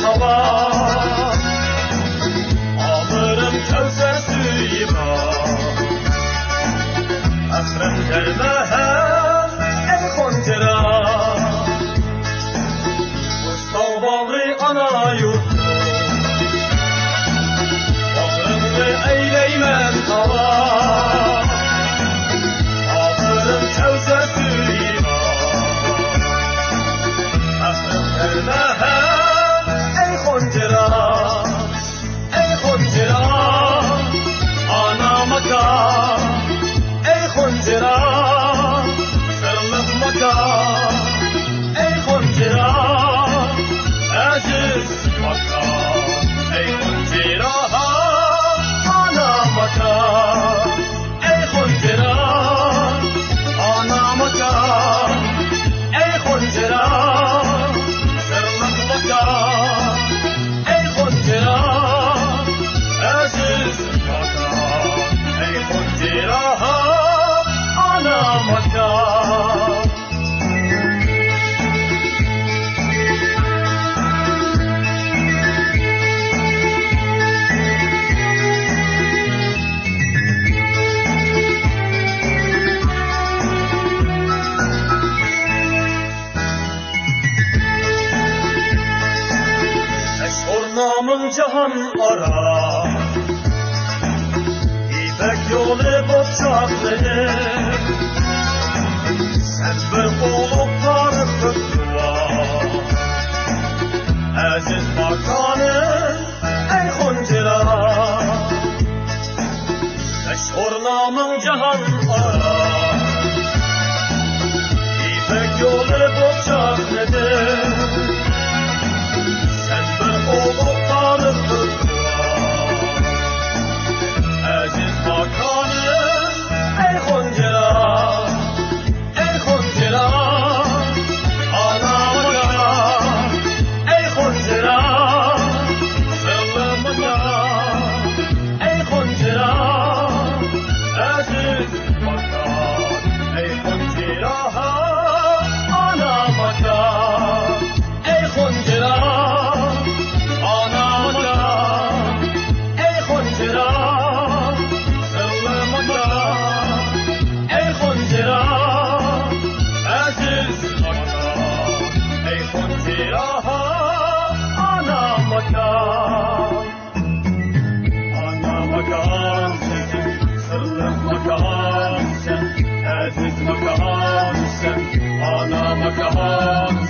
hava, alırım kevser suyuma. Akrem gelmehem ey koncera, Mustav bağrı ana yurdu, bağrımı eyleymen hava, alırım kevser suyuma. Akrem gelmehem ey koncera, ey koncera, ana makam. Koncera, sırlık makam, ey koncera, aziz makam, ey koncera, ana makam, ey koncera, ana makam, ey koncera, sırlık makam, ey koncera, aziz makam, ey koncera. Namın cahan ara, İpek yolu bokçakları, sen bir olup tarıp dua, aziz makanın ey koncera. Meşhur namın cahan ara, İpek yolu bokçakları, olup tarıp dua, aziz makanım ey koncera, ey koncera, ana makam, ey koncera, sırlı makam, ey koncera, aziz makam, ey koncera, ana makam, ey koncera. Aziz makam sen, ana makam